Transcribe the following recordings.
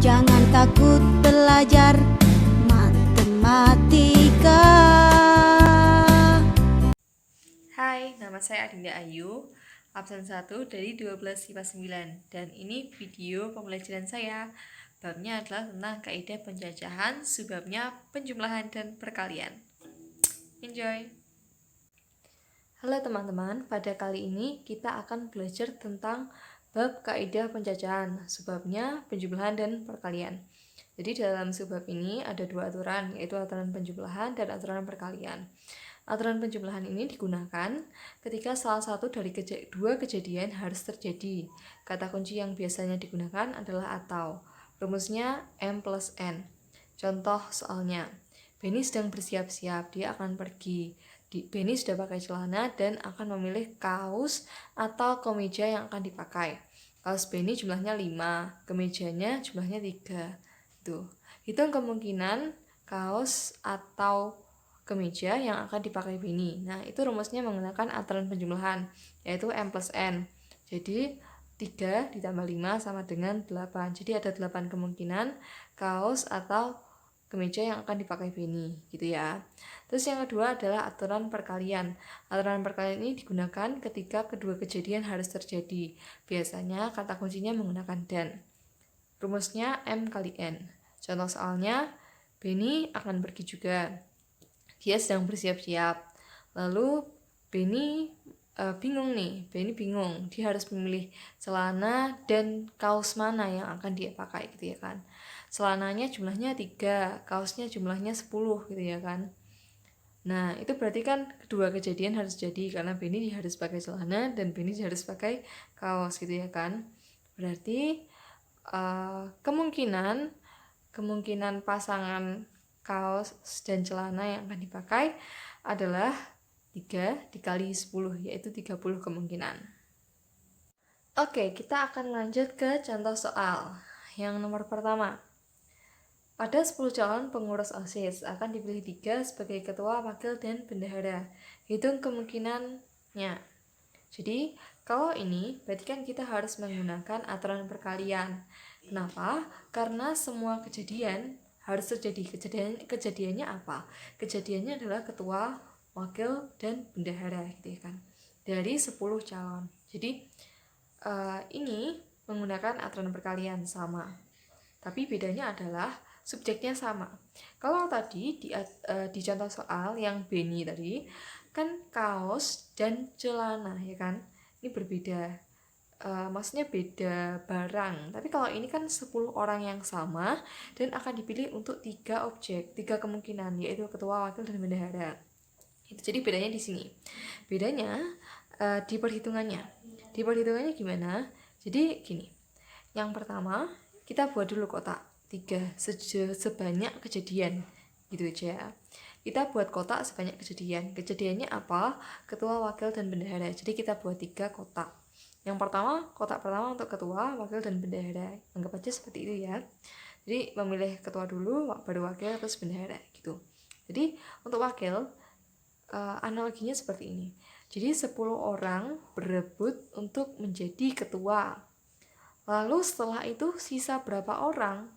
Jangan takut belajar matematika. Hai, nama saya Adinda Ayu, absen 1 dari 12 IPA 9. Dan ini video pembelajaran saya. Babnya adalah tentang kaidah penjajahan, subbabnya penjumlahan dan perkalian. Enjoy! Halo teman-teman, pada kali ini kita akan belajar tentang bab kaidah penjajahan, subbabnya penjumlahan dan perkalian. Jadi dalam subbab ini ada dua aturan, yaitu aturan penjumlahan dan aturan perkalian. Aturan penjumlahan ini digunakan ketika salah satu dari dua kejadian harus terjadi. Kata kunci yang biasanya digunakan adalah atau. Rumusnya M plus N. Contoh soalnya, Benny sedang bersiap-siap, dia akan pergi. Benny sudah pakai celana dan akan memilih kaos atau kemeja yang akan dipakai. Kaos Benny jumlahnya 5, kemejanya jumlahnya 3. Tuh. Hitung kemungkinan kaos atau kemeja yang akan dipakai Benny. Nah, itu rumusnya menggunakan aturan penjumlahan, yaitu M plus N. Jadi, 3 ditambah 5 sama dengan 8. Jadi, ada 8 kemungkinan kaos atau kemeja yang akan dipakai Benny, gitu ya. Terus yang kedua adalah aturan perkalian. Aturan perkalian ini digunakan ketika kedua kejadian harus terjadi. Biasanya kata kuncinya menggunakan dan. Rumusnya M kali N. Contoh soalnya, Benny akan pergi juga. Dia sedang bersiap-siap. Lalu Benny bingung nih. Benny bingung. Dia harus memilih celana dan kaos mana yang akan dia pakai gitu ya kan. Celananya jumlahnya 3, kaosnya jumlahnya 10 gitu ya kan. Nah, itu berarti kan kedua kejadian harus jadi karena Benny harus pakai celana dan Benny harus pakai kaos gitu ya kan. Berarti kemungkinan pasangan kaos dan celana yang akan dipakai adalah 3 dikali 10, yaitu 30 kemungkinan. Oke, kita akan lanjut ke contoh soal. Yang nomor pertama. Pada 10 calon pengurus OSIS akan dipilih 3 sebagai ketua, wakil, dan bendahara. Hitung kemungkinannya. Jadi, kalau ini berarti kan kita harus menggunakan aturan perkalian. Kenapa? Karena semua kejadian harus terjadi. Kejadiannya apa? Kejadiannya adalah ketua, wakil, dan bendahara gitu ya kan. Dari 10 calon. Jadi ini menggunakan aturan perkalian sama. Tapi bedanya adalah subjeknya sama. Kalau tadi di contoh soal yang Benny tadi kan kaos dan celana ya kan. Ini berbeda. Maksudnya beda barang. Tapi kalau ini kan 10 orang yang sama dan akan dipilih untuk 3 objek, 3 kemungkinan, yaitu ketua, wakil, dan bendahara. Jadi bedanya di sini. Bedanya di perhitungannya. Di perhitungannya gimana? Jadi gini. Yang pertama, kita buat dulu kotak 3 sebanyak kejadian. Gitu aja. Kita buat kotak sebanyak kejadian. Kejadiannya apa? Ketua, wakil, dan bendahara. Jadi kita buat 3 kotak. Yang pertama, kotak pertama untuk ketua, wakil, dan bendahara. Anggap aja seperti itu ya. Jadi memilih ketua dulu, baru wakil, terus bendahara gitu. Jadi untuk wakil, analoginya seperti ini. Jadi 10 orang berebut untuk menjadi ketua. Lalu setelah itu sisa berapa orang?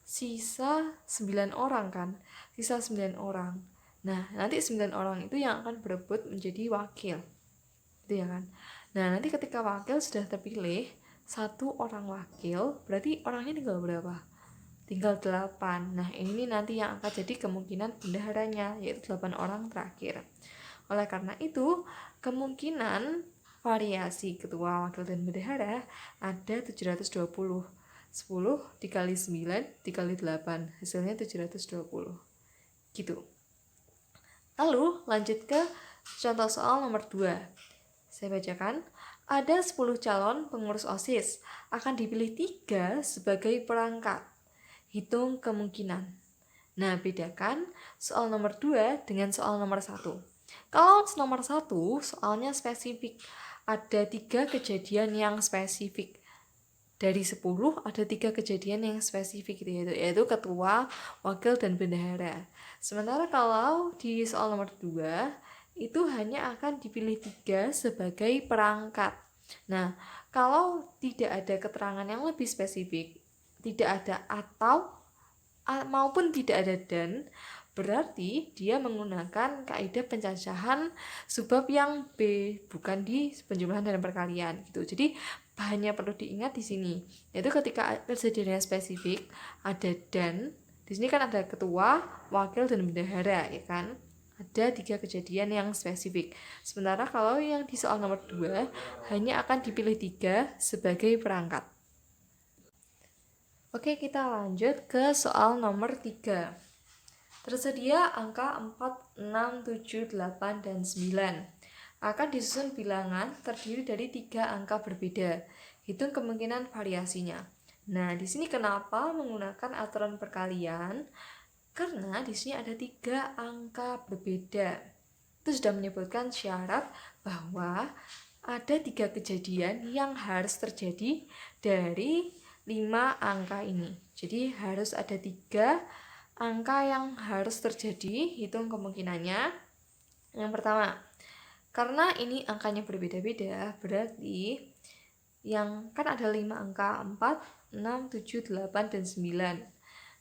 Sisa 9 orang kan? Sisa 9 orang. Nah, nanti 9 orang itu yang akan berebut menjadi wakil. Gitu ya kan? Nah, nanti ketika wakil sudah terpilih, 1 orang wakil, berarti orangnya tinggal berapa? Tinggal 8. Nah, ini nanti yang akan jadi kemungkinan bendaharanya, yaitu 8 orang terakhir. Oleh karena itu, kemungkinan variasi ketua, wakil, dan bendahara ada 720. 10 dikali 9 dikali 8, hasilnya 720. Gitu. Lalu, lanjut ke contoh soal nomor 2. Saya bacakan, ada 10 calon pengurus OSIS, akan dipilih 3 sebagai perangkat. Hitung kemungkinan. Nah, bedakan soal nomor 2 dengan soal nomor 1. Kalau nomor 1, soalnya spesifik. Ada 3 kejadian yang spesifik. Dari 10, ada 3 kejadian yang spesifik, yaitu ketua, wakil, dan bendahara. Sementara kalau di soal nomor 2, itu hanya akan dipilih 3 sebagai perangkat. Nah, kalau tidak ada keterangan yang lebih spesifik, tidak ada atau maupun tidak ada dan, berarti dia menggunakan kaidah pencacahan subbab yang B, bukan di penjumlahan dan perkalian gitu. Jadi hanya perlu diingat di sini, yaitu ketika kejadiannya spesifik ada dan, di sini kan ada ketua, wakil, dan bendahara, ya kan? Ada 3 kejadian yang spesifik. Sementara kalau yang di soal nomor 2 hanya akan dipilih 3 sebagai perangkat. Oke, kita lanjut ke soal nomor 3. Tersedia angka 4, 6, 7, 8, dan 9. Akan disusun bilangan terdiri dari 3 angka berbeda. Hitung kemungkinan variasinya. Nah, di sini kenapa menggunakan aturan perkalian? Karena di sini ada 3 angka berbeda. Itu sudah menyebutkan syarat bahwa ada 3 kejadian yang harus terjadi dari 5 angka ini. Jadi harus ada 3 angka yang harus terjadi. Hitung kemungkinannya. Yang pertama, karena ini angkanya berbeda-beda, berarti yang kan ada 5 angka, 4, 6, 7, 8, dan 9.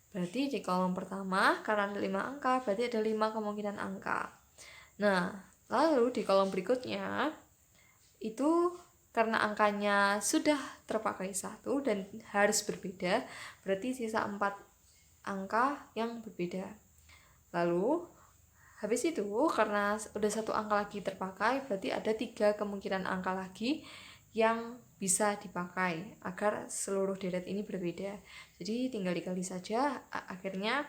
Berarti di kolom pertama, karena ada 5 angka, berarti ada 5 kemungkinan angka. Nah, lalu di kolom berikutnya, itu karena angkanya sudah terpakai 1 dan harus berbeda, berarti sisa 4 angka yang berbeda. Lalu habis itu karena udah 1 angka lagi terpakai, berarti ada 3 kemungkinan angka lagi yang bisa dipakai agar seluruh deret ini berbeda. Jadi tinggal dikali saja, akhirnya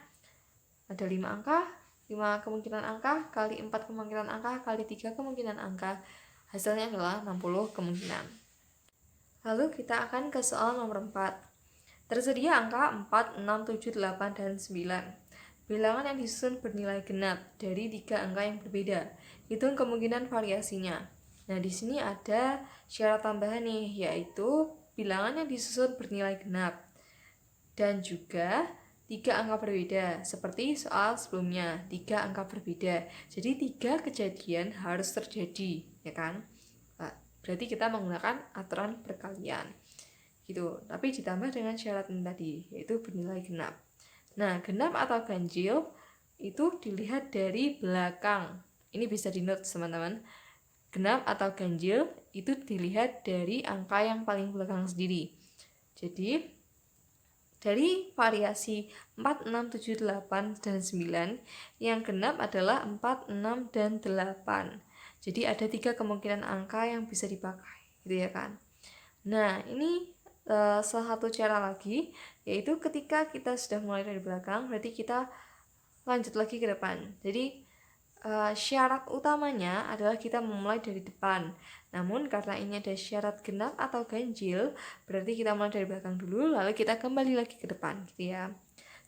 ada 5 angka, 5 kemungkinan angka kali 4 kemungkinan angka kali 3 kemungkinan angka. Hasilnya adalah 60 kemungkinan. Lalu kita akan ke soal nomor 4. Tersedia angka 4, 6, 7, 8, dan 9. Bilangan yang disusun bernilai genap dari 3 angka yang berbeda. Hitung kemungkinan variasinya. Nah, di sini ada syarat tambahan nih, yaitu bilangan yang disusun bernilai genap dan juga 3 angka berbeda, seperti soal sebelumnya, 3 angka berbeda. Jadi 3 kejadian harus terjadi, ya kan? Nah, berarti kita menggunakan aturan perkalian gitu, tapi ditambah dengan syarat ini tadi, yaitu bernilai genap. Nah, genap atau ganjil itu dilihat dari belakang. Ini bisa di-note teman-teman. Genap atau ganjil itu dilihat dari angka yang paling belakang sendiri. Jadi dari variasi 4, 6, 7, 8, dan 9, yang genap adalah 4, 6, dan 8. Jadi ada 3 kemungkinan angka yang bisa dipakai, gitu ya kan. Nah, ini salah satu cara lagi, yaitu ketika kita sudah mulai dari belakang, berarti kita lanjut lagi ke depan. Jadi syarat utamanya adalah kita memulai dari depan. Namun karena ini ada syarat genap atau ganjil, berarti kita mulai dari belakang dulu, lalu kita kembali lagi ke depan, gitu ya.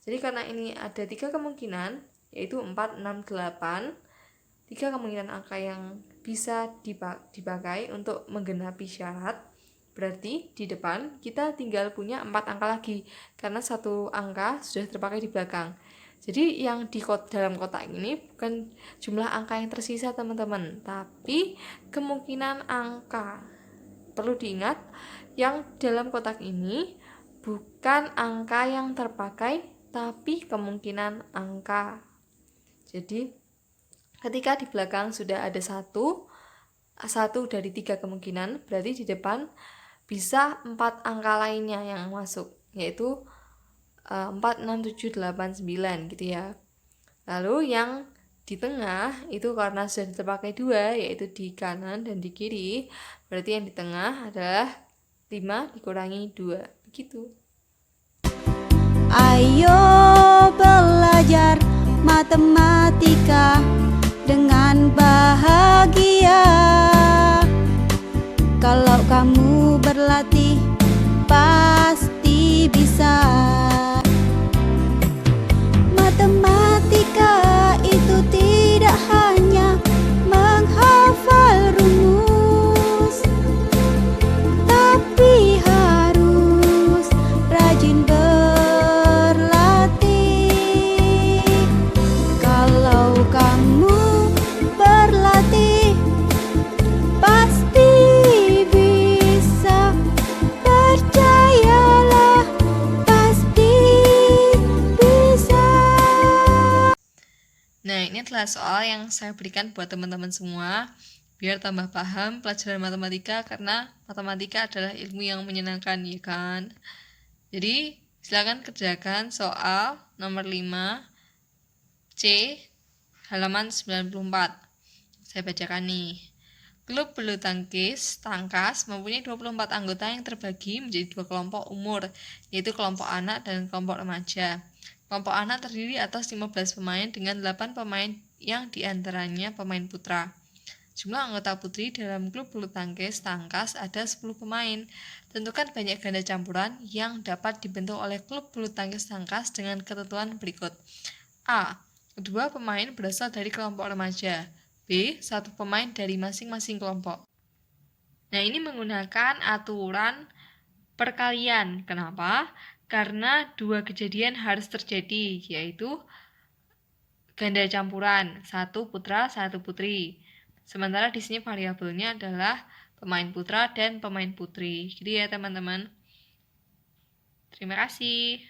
Jadi karena ini ada 3 kemungkinan, yaitu 4, 6, 8, 3 kemungkinan angka yang bisa dipakai untuk menggenapi syarat. Berarti di depan kita tinggal punya 4 angka lagi, karena 1 angka sudah terpakai di belakang. Jadi yang di dalam kotak ini bukan jumlah angka yang tersisa teman-teman, tapi kemungkinan angka. Perlu diingat, yang dalam kotak ini bukan angka yang terpakai, tapi kemungkinan angka. Jadi ketika di belakang sudah ada satu dari 3 kemungkinan, berarti di depan bisa 4 angka lainnya yang masuk, yaitu 4, 6, 7, 8, 9 gitu ya. Lalu yang di tengah itu karena sudah terpakai 2, yaitu di kanan dan di kiri, berarti yang di tengah adalah 5 dikurangi 2, begitu. Ayo belajar matematika dengan bahagia. Kalau kamu berlatih, pasti bisa. Matematika itu tidak hanya menghafal rumus, tapi harus rajin berlatih. Kalau kamu berlatih, pasti bisa. Percayalah. ini adalah soal yang saya berikan buat teman-teman semua biar tambah paham pelajaran matematika, karena matematika adalah ilmu yang menyenangkan, ya kan? Jadi silakan kerjakan soal nomor 5 C halaman 94. Saya bacakan nih. Klub bulu tangkis tangkas mempunyai 24 anggota yang terbagi menjadi 2 kelompok umur, yaitu kelompok anak dan kelompok remaja. Kelompok anak terdiri atas 15 pemain dengan 8 pemain yang diantaranya pemain putra. Jumlah anggota putri dalam klub bulu tangkis tangkas ada 10 pemain. Tentukan banyak ganda campuran yang dapat dibentuk oleh klub bulu tangkis tangkas dengan ketentuan berikut. A. Kedua pemain berasal dari kelompok remaja. B. Satu pemain dari masing-masing kelompok. Nah, ini menggunakan aturan perkalian. Kenapa? Karena 2 kejadian harus terjadi, yaitu ganda campuran, 1 putra, 1 putri. Sementara di sini variabelnya adalah pemain putra dan pemain putri. Gitu ya, teman-teman. Terima kasih.